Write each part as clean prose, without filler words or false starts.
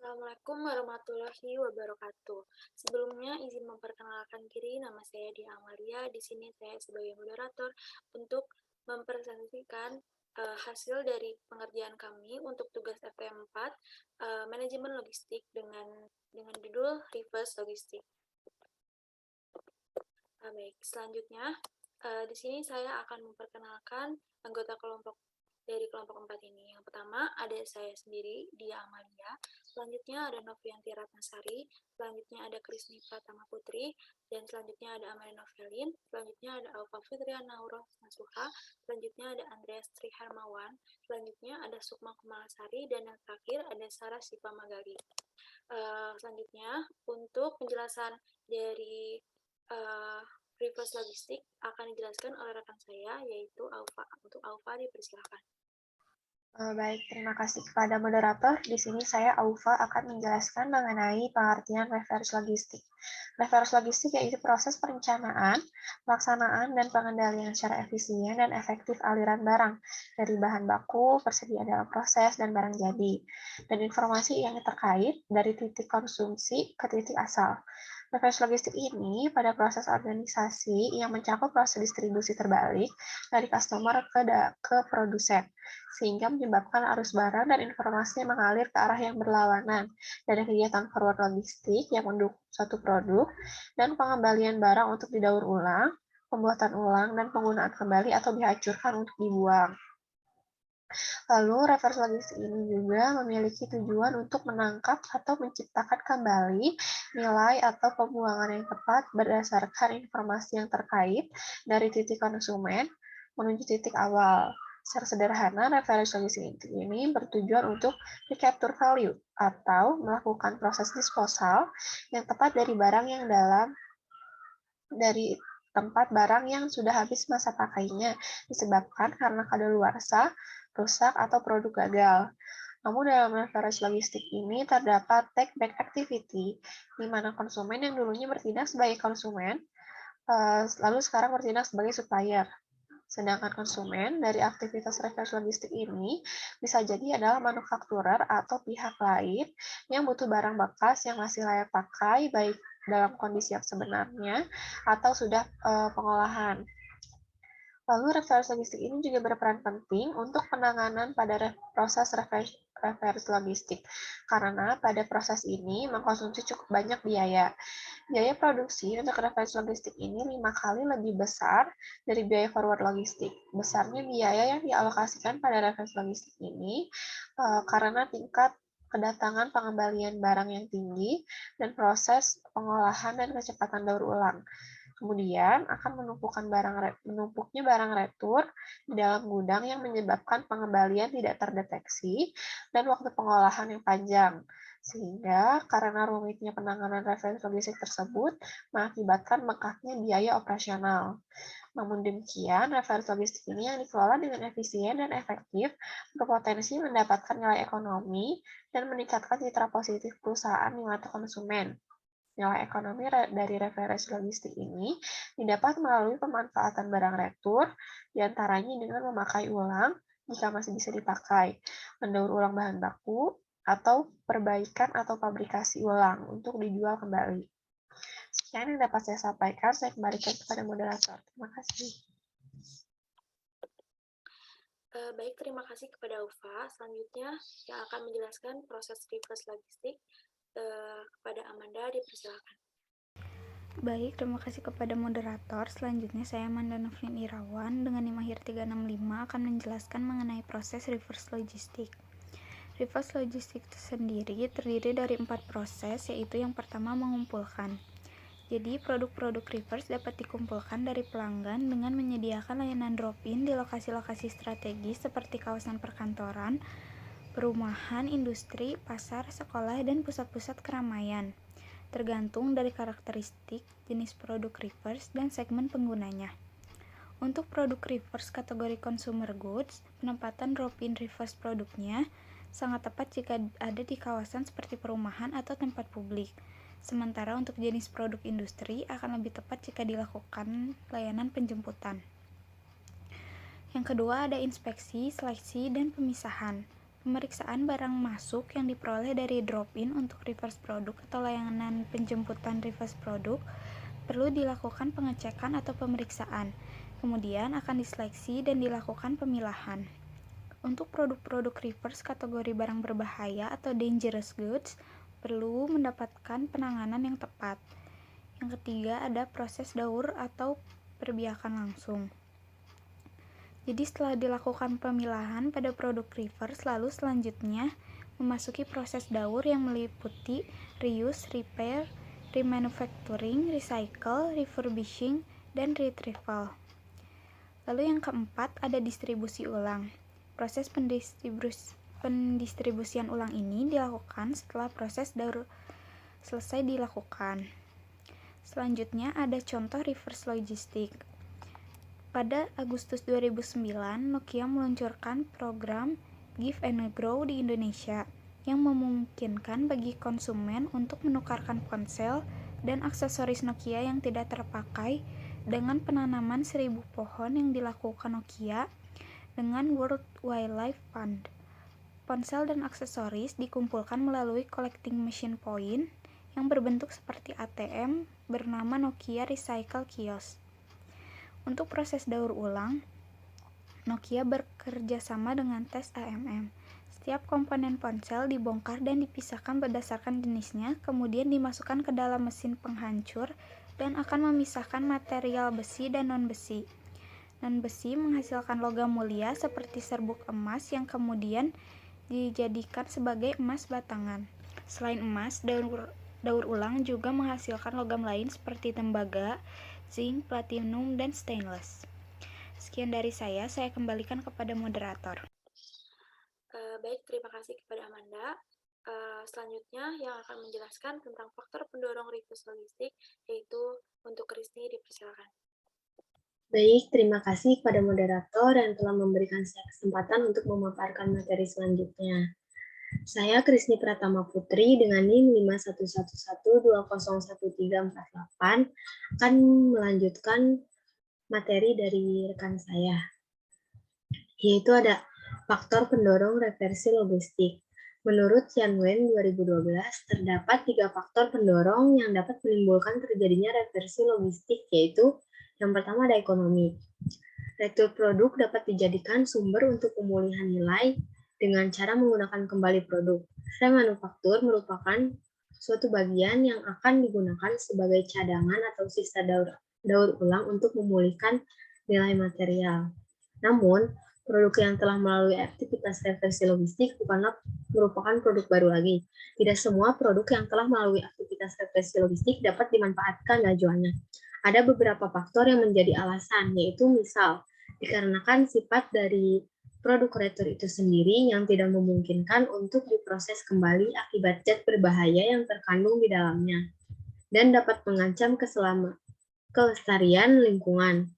Assalamualaikum warahmatullahi wabarakatuh. Sebelumnya izin memperkenalkan diri, nama saya Dia Amalia. Di sini saya sebagai moderator untuk mempresentasikan hasil dari pengerjaan kami untuk tugas FT 4 manajemen logistik dengan judul reverse logistik. Baik, selanjutnya di sini saya akan memperkenalkan anggota kelompok dari kelompok 4 ini. Yang pertama ada saya sendiri, Dia Amalia. Selanjutnya ada Novianti Ratnasari. Selanjutnya ada Krisni Pratama Putri. Dan selanjutnya ada Amalina Novelin. Selanjutnya ada Alfa Fitriana Nauroh Nasuha. Selanjutnya ada Andreas Tri Hermawan. Selanjutnya ada Sukma Kumalasari. Dan yang terakhir ada Sarah Sipa Magali. Selanjutnya untuk penjelasan dari reverse logistik akan dijelaskan oleh rekan saya, yaitu Alfa. Untuk Alfa, dipersilakan. Baik, terima kasih kepada moderator. Di sini saya Aufa akan menjelaskan mengenai pengertian reverse logistik. Reverse logistik yaitu proses perencanaan, pelaksanaan, dan pengendalian secara efisien dan efektif aliran barang dari bahan baku, persedia dalam proses, dan barang jadi, dan informasi yang terkait dari titik konsumsi ke titik asal. Reverse logistik ini pada proses organisasi yang mencakup proses distribusi terbalik dari customer ke produsen, sehingga menyebabkan arus barang dan informasi mengalir ke arah yang berlawanan dari kegiatan forward logistik yang mendukung suatu produk dan pengembalian barang untuk didaur ulang, pembuatan ulang, dan penggunaan kembali atau dihancurkan untuk dibuang. Lalu, reverse logistik ini juga memiliki tujuan untuk menangkap atau menciptakan kembali nilai atau pembuangan yang tepat berdasarkan informasi yang terkait dari titik konsumen menuju titik awal. Secara sederhana, reverse logistik ini bertujuan untuk recapture value atau melakukan proses disposal yang tepat dari barang yang dari tempat barang yang sudah habis masa pakainya disebabkan karena kadaluarsa, rusak, atau produk gagal. Namun dalam reverse logistik ini terdapat take back activity, di mana konsumen yang dulunya bertindak sebagai konsumen, lalu sekarang bertindak sebagai supplier. Sedangkan konsumen dari aktivitas reverse logistik ini bisa jadi adalah manufakturer atau pihak lain yang butuh barang bekas yang masih layak pakai, baik dalam kondisi yang sebenarnya atau sudah pengolahan. Lalu reverse logistik ini juga berperan penting untuk penanganan pada proses reverse logistik, karena pada proses ini mengkonsumsi cukup banyak biaya. Biaya produksi untuk reverse logistik ini 5 kali lebih besar dari biaya forward logistik. Besarnya biaya yang dialokasikan pada reverse logistik ini karena tingkat kedatangan pengembalian barang yang tinggi dan proses pengolahan dan kecepatan daur ulang. Kemudian akan menumpuknya barang retur di dalam gudang yang menyebabkan pengembalian tidak terdeteksi dan waktu pengolahan yang panjang. Sehingga karena rumitnya penanganan referensi logistik tersebut mengakibatkan bengkaknya biaya operasional. Namun demikian, referensi logistik ini yang dikelola dengan efisien dan efektif berpotensi mendapatkan nilai ekonomi dan meningkatkan citra positif perusahaan di mata konsumen. Nilai ekonomi dari referensi logistik ini didapat melalui pemanfaatan barang retur, diantaranya dengan memakai ulang jika masih bisa dipakai, mendaur ulang bahan baku, atau perbaikan atau fabrikasi ulang untuk dijual kembali. Sekian yang dapat saya sampaikan, saya kembalikan kepada moderator. Terima kasih. Baik, terima kasih kepada Ufa. Selanjutnya yang akan menjelaskan proses reverse logistik kepada Amanda, dipersilakan. Baik, terima kasih kepada moderator. Selanjutnya saya Amanda Novlin Irawan dengan Imahir 365 akan menjelaskan mengenai proses reverse logistik. Reverse logistik sendiri terdiri dari 4 proses, yaitu yang pertama mengumpulkan. Jadi, produk-produk reverse dapat dikumpulkan dari pelanggan dengan menyediakan layanan drop-in di lokasi-lokasi strategis seperti kawasan perkantoran, perumahan, industri, pasar, sekolah, dan pusat-pusat keramaian, tergantung dari karakteristik, jenis produk reverse, dan segmen penggunanya. Untuk produk reverse kategori consumer goods, penempatan drop-in reverse produknya sangat tepat jika ada di kawasan seperti perumahan atau tempat publik. Sementara untuk jenis produk industri akan lebih tepat jika dilakukan layanan penjemputan. Yang kedua ada inspeksi, seleksi, dan pemisahan. Pemeriksaan barang masuk yang diperoleh dari drop-in untuk reverse product atau layanan penjemputan reverse product perlu dilakukan pengecekan atau pemeriksaan. Kemudian akan diseleksi dan dilakukan pemilahan. Untuk produk-produk reverse kategori barang berbahaya atau dangerous goods perlu mendapatkan penanganan yang tepat. Yang ketiga ada proses daur atau perbiakan langsung. Jadi setelah dilakukan pemilahan pada produk reverse, lalu selanjutnya memasuki proses daur yang meliputi reuse, repair, remanufacturing, recycle, refurbishing, dan retrieval. Lalu yang keempat ada distribusi ulang. Proses pendistribusian ulang ini dilakukan setelah proses daur selesai dilakukan. Selanjutnya ada contoh reverse logistik. Pada Agustus 2009, Nokia meluncurkan program Give and Grow di Indonesia yang memungkinkan bagi konsumen untuk menukarkan ponsel dan aksesoris Nokia yang tidak terpakai dengan penanaman 1000 pohon yang dilakukan Nokia dengan World Wildlife Fund. Ponsel dan aksesoris dikumpulkan melalui collecting machine point yang berbentuk seperti ATM bernama Nokia Recycle Kiosk. Untuk proses daur ulang, Nokia bekerja sama dengan tes AMM. Setiap komponen ponsel dibongkar dan dipisahkan berdasarkan jenisnya, kemudian dimasukkan ke dalam mesin penghancur dan akan memisahkan material besi dan non-besi. Non-besi menghasilkan logam mulia seperti serbuk emas yang kemudian dijadikan sebagai emas batangan. Selain emas, daur ulang juga menghasilkan logam lain seperti tembaga, zinc, platinum, dan stainless. Sekian dari saya kembalikan kepada moderator. Baik, terima kasih kepada Amanda. Selanjutnya yang akan menjelaskan tentang faktor pendorong reverse logistik, yaitu untuk Krisni, dipersilakan. Baik, terima kasih kepada moderator yang telah memberikan saya kesempatan untuk memaparkan materi selanjutnya. Saya Krisni Pratama Putri dengan NIM 5111201348 akan melanjutkan materi dari rekan saya, yaitu ada faktor pendorong reversi logistik. Menurut Yan Wen 2012, terdapat 3 faktor pendorong yang dapat menimbulkan terjadinya reversi logistik, yaitu yang pertama ada ekonomi. Retur produk dapat dijadikan sumber untuk pemulihan nilai dengan cara menggunakan kembali produk. Remanufaktur merupakan suatu bagian yang akan digunakan sebagai cadangan atau sisa daur ulang untuk memulihkan nilai material. Namun, produk yang telah melalui aktivitas reversi logistik bukanlah merupakan produk baru lagi. Tidak semua produk yang telah melalui aktivitas reversi logistik dapat dimanfaatkan lajuannya. Ada beberapa faktor yang menjadi alasan, yaitu misal, dikarenakan sifat dari produk retur itu sendiri yang tidak memungkinkan untuk diproses kembali akibat zat berbahaya yang terkandung di dalamnya, dan dapat mengancam kelestarian lingkungan.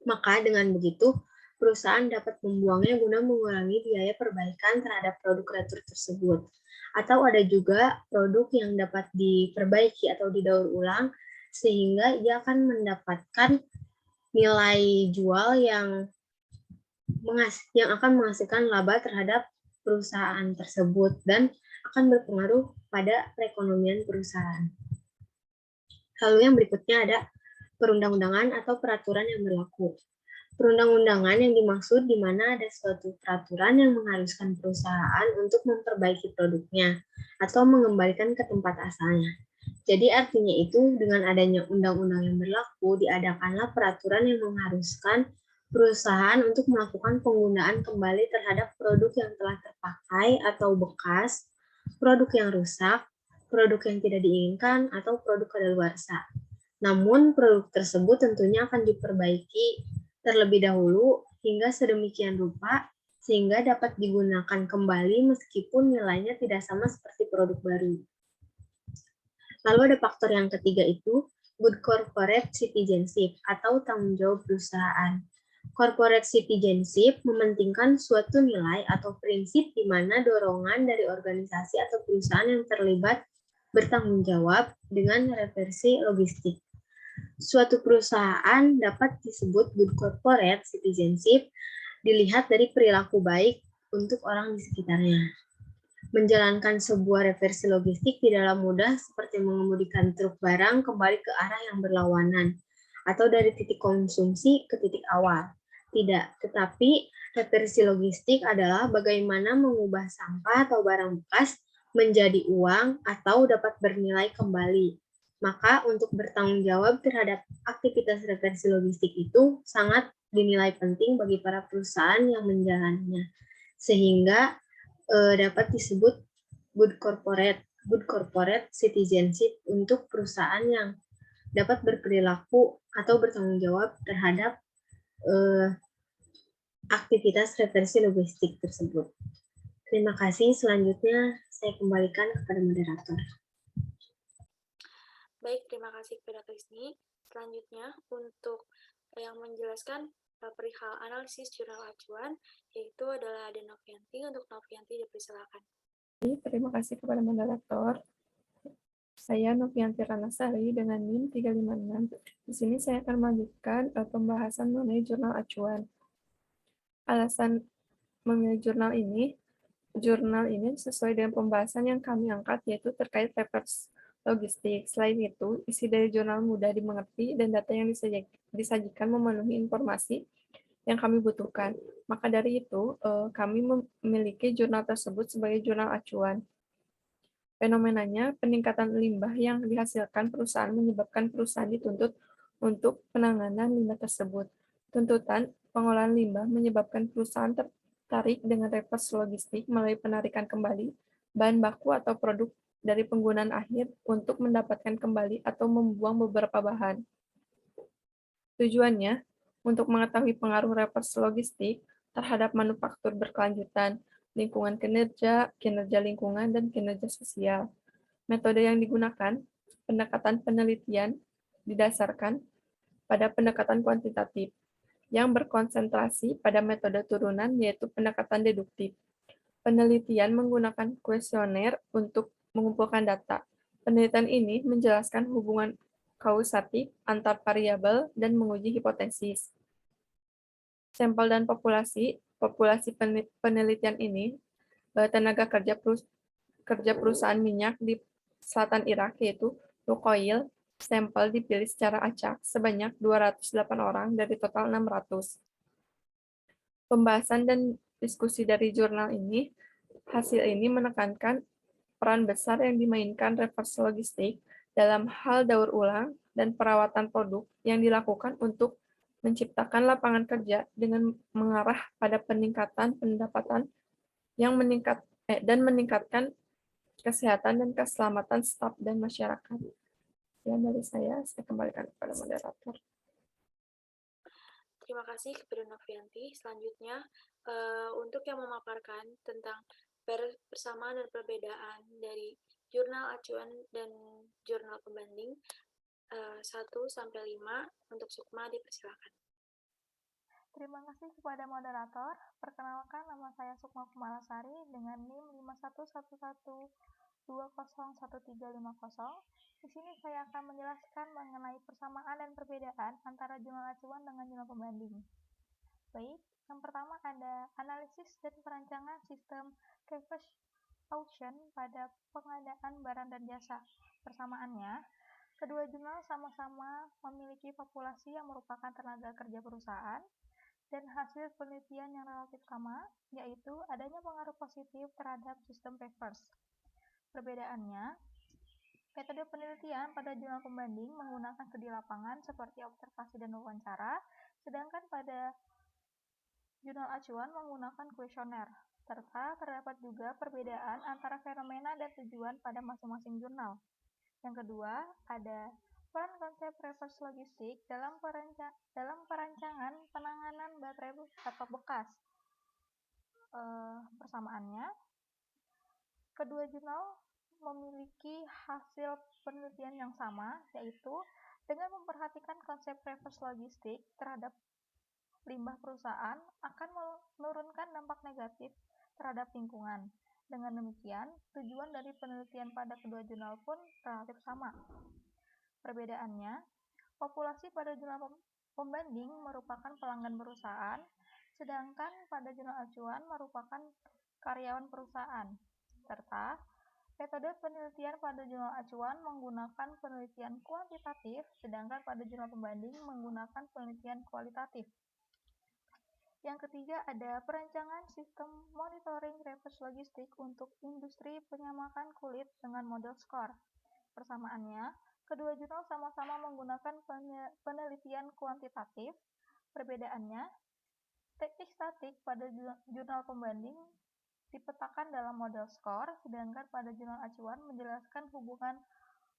Maka dengan begitu, perusahaan dapat membuangnya guna mengurangi biaya perbaikan terhadap produk retur tersebut. Atau ada juga produk yang dapat diperbaiki atau didaur ulang, sehingga ia akan mendapatkan nilai jual yang akan menghasilkan laba terhadap perusahaan tersebut dan akan berpengaruh pada perekonomian perusahaan. Lalu yang berikutnya ada perundang-undangan atau peraturan yang berlaku. Perundang-undangan yang dimaksud di mana ada suatu peraturan yang mengharuskan perusahaan untuk memperbaiki produknya atau mengembalikan ke tempat asalnya. Jadi artinya itu dengan adanya undang-undang yang berlaku diadakanlah peraturan yang mengharuskan perusahaan untuk melakukan penggunaan kembali terhadap produk yang telah terpakai atau bekas, produk yang rusak, produk yang tidak diinginkan, atau produk kadaluarsa. Namun produk tersebut tentunya akan diperbaiki terlebih dahulu hingga sedemikian rupa sehingga dapat digunakan kembali meskipun nilainya tidak sama seperti produk baru. Lalu ada faktor yang ketiga itu good corporate citizenship atau tanggung jawab perusahaan. Corporate citizenship mementingkan suatu nilai atau prinsip di mana dorongan dari organisasi atau perusahaan yang terlibat bertanggung jawab dengan reversi logistik. Suatu perusahaan dapat disebut good corporate citizenship dilihat dari perilaku baik untuk orang di sekitarnya. Menjalankan sebuah reversi logistik tidaklah mudah seperti mengemudikan truk barang kembali ke arah yang berlawanan atau dari titik konsumsi ke titik awal. Tidak, tetapi reversi logistik adalah bagaimana mengubah sampah atau barang bekas menjadi uang atau dapat bernilai kembali. Maka untuk bertanggung jawab terhadap aktivitas reversi logistik itu sangat dinilai penting bagi para perusahaan yang menjalannya. Sehingga dapat disebut good corporate citizenship untuk perusahaan yang dapat berperilaku atau bertanggung jawab terhadap aktivitas reversi logistik tersebut. Terima kasih. Selanjutnya saya kembalikan kepada moderator. Baik, terima kasih kepada Krisni. Selanjutnya, untuk yang menjelaskan perihal analisis jurnal acuan, yaitu adalah ada Novianti. Untuk Novianti, dipersilakan. Terima kasih kepada moderator. Saya Novianti Ranasari dengan NIM 356. Di sini saya akan melanjutkan pembahasan mengenai jurnal acuan. Alasan memilih jurnal ini sesuai dengan pembahasan yang kami angkat, yaitu terkait reverse logistik. Selain itu, isi dari jurnal mudah dimengerti dan data yang disajikan memenuhi informasi yang kami butuhkan. Maka dari itu, kami memiliki jurnal tersebut sebagai jurnal acuan. Fenomenanya, peningkatan limbah yang dihasilkan perusahaan menyebabkan perusahaan dituntut untuk penanganan limbah tersebut. Tuntutan pengolahan limbah menyebabkan perusahaan tertarik dengan reverse logistik melalui penarikan kembali bahan baku atau produk dari penggunaan akhir untuk mendapatkan kembali atau membuang beberapa bahan. Tujuannya, untuk mengetahui pengaruh reverse logistik terhadap manufaktur berkelanjutan, lingkungan kinerja lingkungan, dan kinerja sosial. Metode yang digunakan, pendekatan penelitian didasarkan pada pendekatan kuantitatif, yang berkonsentrasi pada metode turunan, yaitu pendekatan deduktif. Penelitian menggunakan kuesioner untuk mengumpulkan data. Penelitian ini menjelaskan hubungan kausatif antar variabel dan menguji hipotesis. Sampel dan populasi penelitian ini, tenaga kerja perusahaan minyak di selatan Irak, yaitu Lukoil. Sampel dipilih secara acak sebanyak 208 orang dari total 600. Pembahasan dan diskusi dari jurnal ini, hasil ini menekankan peran besar yang dimainkan reverse logistik dalam hal daur ulang dan perawatan produk yang dilakukan untuk menciptakan lapangan kerja dengan mengarah pada peningkatan pendapatan yang meningkatkan kesehatan dan keselamatan staf dan masyarakat. Sekian dari saya kembalikan kepada moderator. Terima kasih kepada Novianti. Selanjutnya, untuk yang memaparkan tentang persamaan dan perbedaan dari jurnal acuan dan jurnal pembanding 1-5, untuk Sukma dipersilakan. Terima kasih kepada moderator. Perkenalkan, nama saya Sukma Kumalasari dengan NIM 5111201350. Di sini saya akan menjelaskan mengenai persamaan dan perbedaan antara jurnal acuan dengan jurnal pembanding. Baik, yang pertama ada analisis dan perancangan sistem reverse auction pada pengadaan barang dan jasa. Persamaannya, kedua jurnal sama-sama memiliki populasi yang merupakan tenaga kerja perusahaan dan hasil penelitian yang relatif sama, yaitu adanya pengaruh positif terhadap sistem reverse. Perbedaannya, metode penelitian pada jurnal pembanding menggunakan studi lapangan seperti observasi dan wawancara, sedangkan pada jurnal acuan menggunakan kuesioner, serta terdapat juga perbedaan antara fenomena dan tujuan pada masing-masing jurnal. Yang kedua, ada peran konsep reverse logistik dalam perancangan penanganan baterai atau bekas. Persamaannya, kedua jurnal memiliki hasil penelitian yang sama, yaitu dengan memperhatikan konsep reverse logistik terhadap limbah perusahaan akan menurunkan dampak negatif terhadap lingkungan. Dengan demikian, tujuan dari penelitian pada kedua jurnal pun relatif sama. Perbedaannya, populasi pada jurnal pembanding merupakan pelanggan perusahaan, sedangkan pada jurnal acuan merupakan karyawan perusahaan, serta metode penelitian pada jurnal acuan menggunakan penelitian kuantitatif, sedangkan pada jurnal pembanding menggunakan penelitian kualitatif. Yang ketiga ada perancangan sistem monitoring reverse logistik untuk industri penyamakan kulit dengan model SCORE. Persamaannya, kedua jurnal sama-sama menggunakan penelitian kuantitatif. Perbedaannya, teknik statik pada jurnal pembanding dipetakan dalam model SCORE, sedangkan pada jurnal acuan menjelaskan hubungan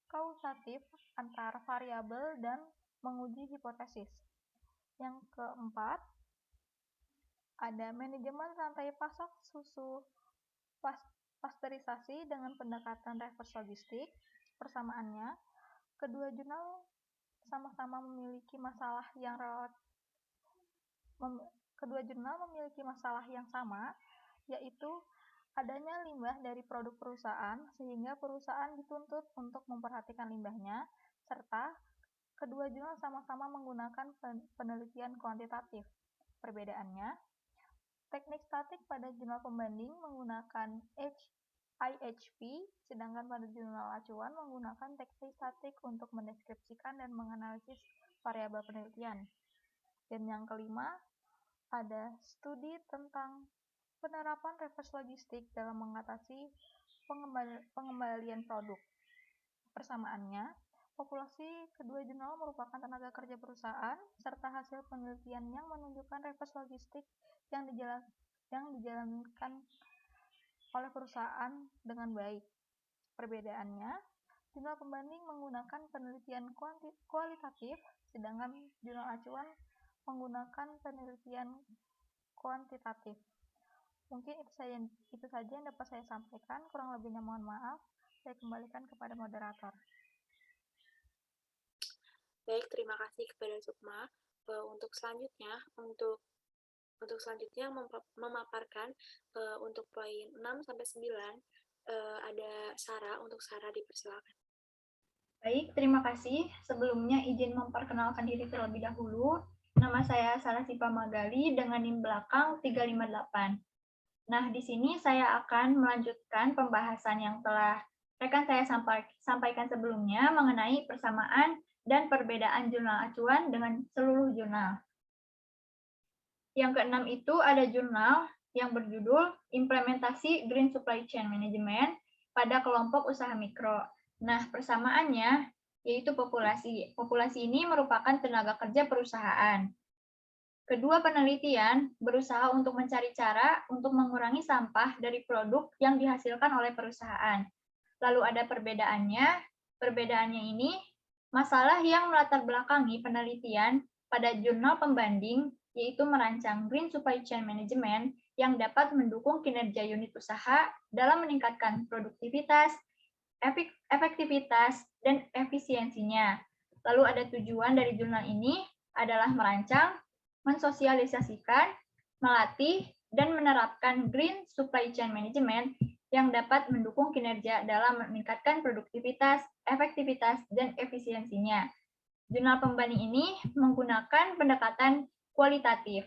kausatif antar variabel dan menguji hipotesis. Yang keempat, ada manajemen rantai pasok susu pasteurisasi dengan pendekatan reverse logistik. Persamaannya, kedua jurnal sama-sama memiliki masalah yang sama, yaitu adanya limbah dari produk perusahaan, sehingga perusahaan dituntut untuk memperhatikan limbahnya, serta kedua jurnal sama-sama menggunakan penelitian kuantitatif. Perbedaannya, teknik statik pada jurnal pembanding menggunakan IHP, sedangkan pada jurnal acuan menggunakan teknik statik untuk mendeskripsikan dan menganalisis variabel penelitian. Dan yang kelima, ada studi tentang penerapan reverse logistik dalam mengatasi pengembalian produk. Persamaannya, populasi kedua jurnal merupakan tenaga kerja perusahaan, serta hasil penelitian yang menunjukkan reverse logistik yang dijalankan oleh perusahaan dengan baik. Perbedaannya, jurnal pembanding menggunakan penelitian kualitatif, sedangkan jurnal acuan menggunakan penelitian kuantitatif. Mungkin itu saja yang dapat saya sampaikan, kurang lebihnya mohon maaf. Saya kembalikan kepada moderator. Baik, terima kasih kepada Sukma. Untuk selanjutnya, memaparkan untuk poin 6-9, ada Sarah. Untuk Sarah, dipersilakan. Baik, terima kasih. Sebelumnya izin memperkenalkan diri terlebih dahulu. Nama saya Sarah Sipa Magali dengan NIM belakang 358. Nah, di sini saya akan melanjutkan pembahasan yang telah rekan saya sampaikan sebelumnya mengenai persamaan dan perbedaan jurnal acuan dengan seluruh jurnal. Yang keenam itu ada jurnal yang berjudul Implementasi Green Supply Chain Management pada kelompok usaha mikro. Nah, persamaannya yaitu populasi. Populasi ini merupakan tenaga kerja perusahaan. Kedua penelitian berusaha untuk mencari cara untuk mengurangi sampah dari produk yang dihasilkan oleh perusahaan. Lalu ada perbedaannya. Perbedaannya ini masalah yang melatar belakangi penelitian pada jurnal pembanding, yaitu merancang Green Supply Chain Management yang dapat mendukung kinerja unit usaha dalam meningkatkan produktivitas, efektivitas, dan efisiensinya. Lalu ada tujuan dari jurnal ini adalah merancang, mensosialisasikan, melatih, dan menerapkan Green Supply Chain Management yang dapat mendukung kinerja dalam meningkatkan produktivitas, efektivitas, dan efisiensinya. Jurnal pembanding ini menggunakan pendekatan kualitatif.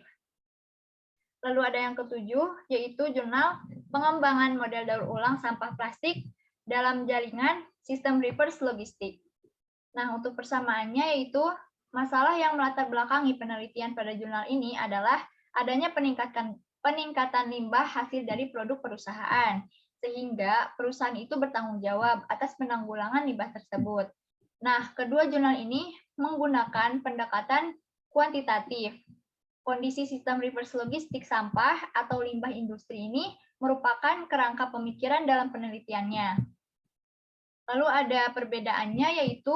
Lalu ada yang ketujuh, yaitu jurnal pengembangan model daur ulang sampah plastik dalam jaringan sistem reverse logistik. Nah, untuk persamaannya yaitu masalah yang melatar belakangi penelitian pada jurnal ini adalah adanya peningkatan limbah hasil dari produk perusahaan, sehingga perusahaan itu bertanggung jawab atas penanggulangan limbah tersebut. Nah, kedua jurnal ini menggunakan pendekatan kuantitatif. Kondisi sistem reverse logistik sampah atau limbah industri ini merupakan kerangka pemikiran dalam penelitiannya. Lalu ada perbedaannya yaitu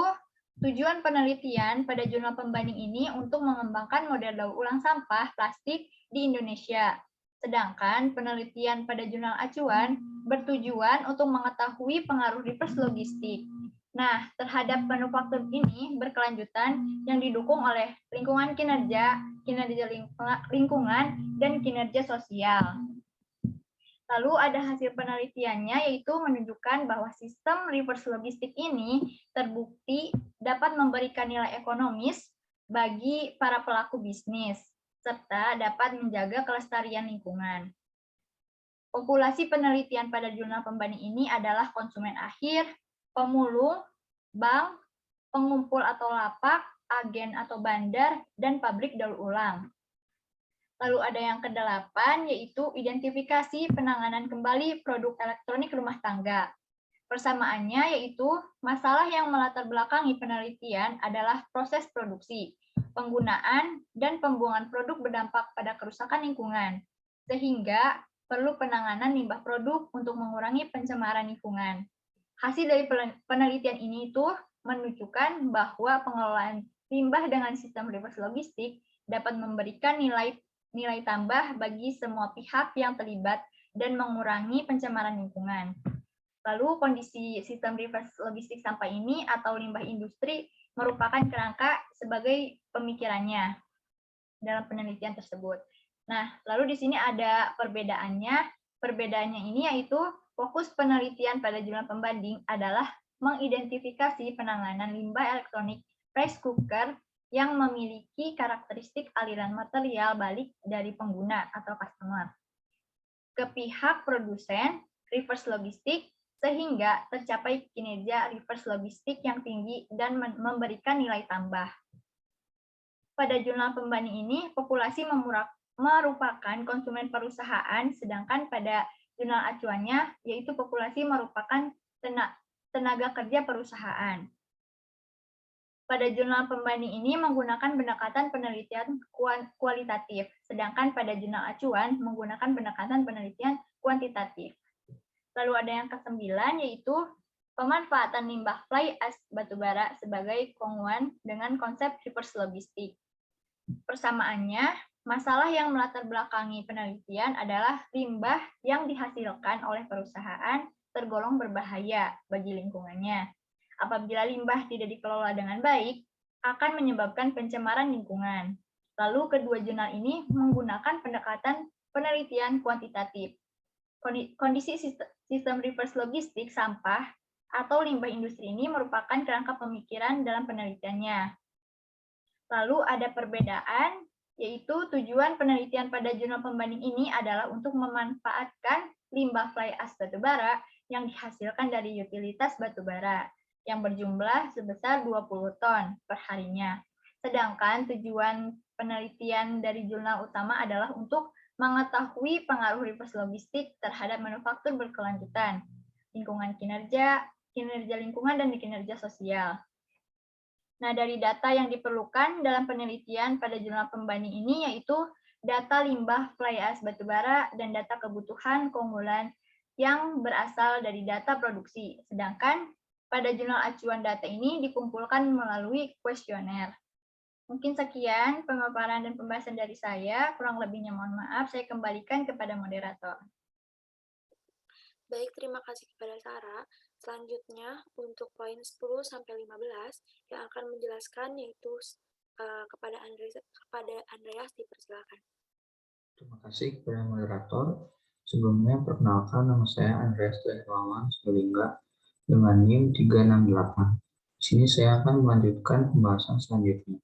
tujuan penelitian pada jurnal pembanding ini untuk mengembangkan model daur ulang sampah plastik di Indonesia. Sedangkan penelitian pada jurnal acuan bertujuan untuk mengetahui pengaruh reverse logistik. Nah, terhadap manufaktur ini berkelanjutan yang didukung oleh lingkungan kinerja lingkungan, dan kinerja sosial. Lalu ada hasil penelitiannya yaitu menunjukkan bahwa sistem reverse logistik ini terbukti dapat memberikan nilai ekonomis bagi para pelaku bisnis. serta dapat menjaga kelestarian lingkungan. Populasi penelitian pada jurnal pembanding ini adalah konsumen akhir, pemulung, bank, pengumpul atau lapak, agen atau bandar, dan pabrik daur ulang. Lalu ada yang ke-8, yaitu identifikasi penanganan kembali produk elektronik rumah tangga. Persamaannya yaitu masalah yang melatar belakangi penelitian adalah proses produksi, penggunaan, dan pembuangan produk berdampak pada kerusakan lingkungan, sehingga perlu penanganan limbah produk untuk mengurangi pencemaran lingkungan. Hasil dari penelitian ini itu menunjukkan bahwa pengelolaan limbah dengan sistem reverse logistik dapat memberikan nilai tambah bagi semua pihak yang terlibat dan mengurangi pencemaran lingkungan. Lalu kondisi sistem reverse logistik sampah ini atau limbah industri merupakan kerangka sebagai pemikirannya dalam penelitian tersebut. Nah, lalu di sini ada perbedaannya. Perbedaannya ini yaitu fokus penelitian pada jurnal pembanding adalah mengidentifikasi penanganan limbah elektronik rice cooker yang memiliki karakteristik aliran material balik dari pengguna atau customer ke pihak produsen reverse logistik sehingga tercapai kinerja reverse logistik yang tinggi dan memberikan nilai tambah. Pada jurnal pembanding ini, populasi merupakan konsumen perusahaan, sedangkan pada jurnal acuannya, yaitu populasi merupakan tenaga kerja perusahaan. Pada jurnal pembanding ini menggunakan pendekatan penelitian kualitatif, sedangkan pada jurnal acuan menggunakan pendekatan penelitian kuantitatif. Lalu ada yang ke-9, yaitu pemanfaatan limbah fly ash batubara sebagai konghuan dengan konsep reverse logistik. Persamaannya, masalah yang melatar belakangi penelitian adalah limbah yang dihasilkan oleh perusahaan tergolong berbahaya bagi lingkungannya. Apabila limbah tidak dikelola dengan baik, akan menyebabkan pencemaran lingkungan. Lalu kedua jurnal ini menggunakan pendekatan penelitian kuantitatif. Kondisi sistem reverse logistik sampah atau limbah industri ini merupakan kerangka pemikiran dalam penelitiannya. Lalu ada perbedaan, yaitu tujuan penelitian pada jurnal pembanding ini adalah untuk memanfaatkan limbah fly ash batubara yang dihasilkan dari utilitas batubara yang berjumlah sebesar 20 ton per harinya. Sedangkan tujuan penelitian dari jurnal utama adalah untuk mengetahui pengaruh reverse logistik terhadap manufaktur berkelanjutan, lingkungan kinerja lingkungan, dan kinerja sosial. Nah, dari data yang diperlukan dalam penelitian pada jurnal pembanding ini yaitu data limbah fly ash batubara dan data kebutuhan keunggulan yang berasal dari data produksi. Sedangkan pada jurnal acuan data ini dikumpulkan melalui kuesioner. Mungkin sekian pemaparan dan pembahasan dari saya. Kurang lebihnya mohon maaf, saya kembalikan kepada moderator. Baik, terima kasih kepada Sarah. Selanjutnya, untuk poin 10 sampai 15 yang akan menjelaskan yaitu kepada Andreas dipersilakan. Terima kasih kepada moderator. Sebelumnya, perkenalkan nama saya Andreas Daniel Sulingga dengan NIM 368. Di sini saya akan melanjutkan pembahasan selanjutnya.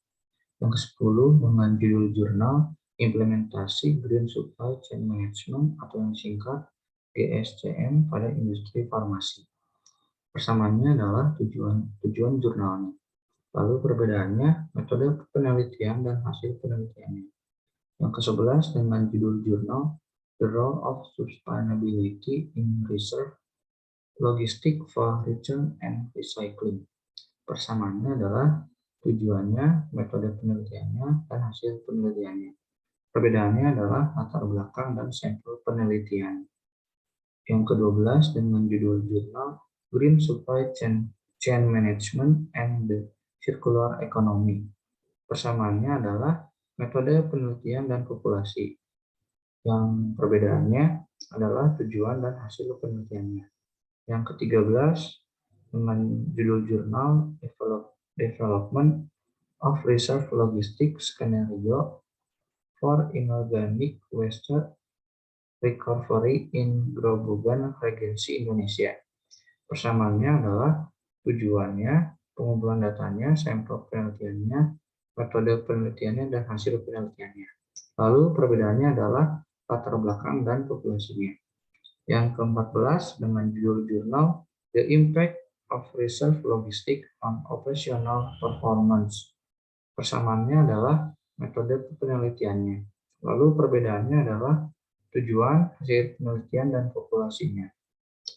Yang ke-10 dengan judul jurnal Implementasi Green Supply Chain Management atau yang singkat GSCM pada industri farmasi. Persamaannya adalah tujuan jurnalnya. Lalu perbedaannya, metode penelitian dan hasil penelitiannya. Yang ke-11 dengan judul jurnal The Role of Sustainability in Research, Logistic for Return and Recycling. Persamaannya adalah tujuannya, metode penelitiannya, dan hasil penelitiannya. Perbedaannya adalah latar belakang dan sampel penelitian. Yang ke-12 dengan judul jurnal Green Supply Chain Management and the Circular Economy. Persamaannya adalah metode penelitian dan populasi. Yang perbedaannya adalah tujuan dan hasil penelitiannya. Yang ke-13 dengan judul jurnal Development of Reserve Logistics Scenario for Inorganic Waste Recovery in Grobogan Regency Indonesia. Persamaannya adalah tujuannya, pengumpulan datanya, sampel penelitiannya, metode penelitiannya, dan hasil penelitiannya. Lalu perbedaannya adalah latar belakang dan populasinya. Yang ke-14 dengan judul jurnal The Impact of Reserve Logistics on Operational Performance. Persamaannya adalah metode penelitiannya. Lalu perbedaannya adalah tujuan, hasil penelitian, dan populasinya.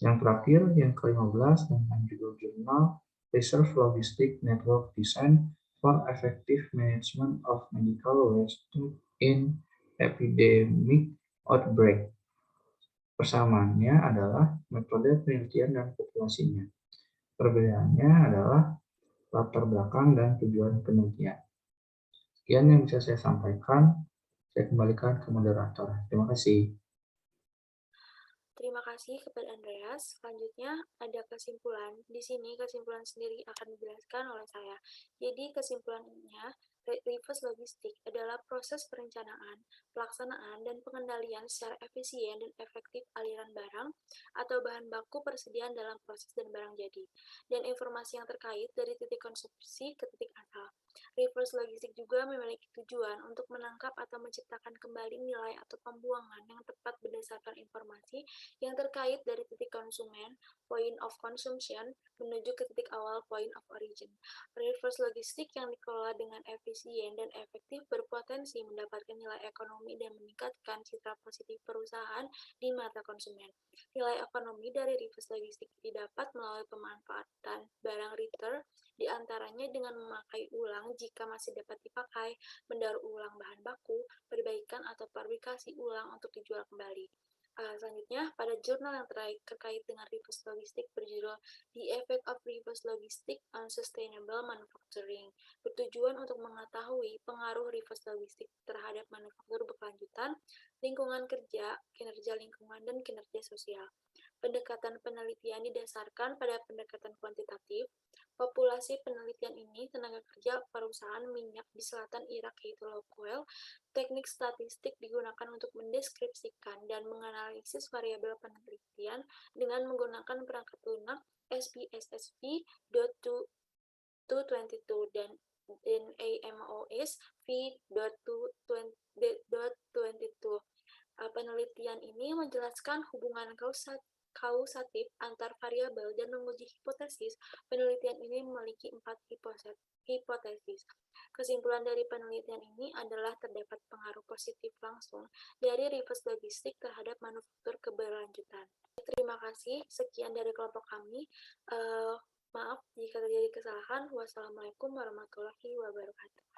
Yang terakhir, yang ke-15 dengan judul jurnal Reserve Logistic Network Design for Effective Management of Medical Waste in Epidemic Outbreak. Persamaannya adalah metode penelitian dan populasinya. Perbedaannya adalah latar belakang dan tujuan penelitian. Sekian yang bisa saya sampaikan. Saya kembalikan ke moderator. Terima kasih. Terima kasih kepada Andreas. Selanjutnya ada kesimpulan. Di sini kesimpulan sendiri akan dijelaskan oleh saya. Jadi kesimpulannya, reverse logistik adalah proses perencanaan, pelaksanaan, dan pengendalian secara efisien dan efektif aliran barang atau bahan baku persediaan dalam proses dan barang jadi, dan informasi yang terkait dari titik konsumsi ke titik asal. Reverse logistik juga memiliki tujuan untuk menangkap atau menciptakan kembali nilai atau pembuangan yang tepat berdasarkan informasi yang terkait dari titik konsumen, point of consumption, menuju ke titik awal, point of origin. Reverse logistik yang dikelola dengan efisien dan efektif berpotensi mendapatkan nilai ekonomi dan meningkatkan citra positif perusahaan di mata konsumen. Nilai ekonomi dari reverse logistik didapat melalui pemanfaatan barang return, di antaranya dengan memakai ulang jika masih dapat dipakai, mendaur ulang bahan baku, perbaikan atau fabrikasi ulang untuk dijual kembali. Selanjutnya, pada jurnal yang terkait dengan reverse logistik berjudul The Effect of Reverse Logistic on Sustainable Manufacturing, bertujuan untuk mengetahui pengaruh reverse logistik terhadap manufaktur berkelanjutan, lingkungan kerja, kinerja lingkungan, dan kinerja sosial. Pendekatan penelitian didasarkan pada pendekatan kuantitatif. Populasi penelitian ini tenaga kerja perusahaan minyak di selatan Irak yaitu Lukoil. Teknik statistik digunakan untuk mendeskripsikan dan menganalisis variabel penelitian dengan menggunakan perangkat lunak SPSS-V.222 dan AMOS V.222. Penelitian ini menjelaskan hubungan kausatif antar variabel dan menguji hipotesis. Penelitian ini memiliki 4 hipotesis. Kesimpulan dari penelitian ini adalah terdapat pengaruh positif langsung dari reverse logistik terhadap manufaktur keberlanjutan. Terima kasih, sekian dari kelompok kami. Maaf jika terjadi kesalahan. Wassalamualaikum warahmatullahi wabarakatuh.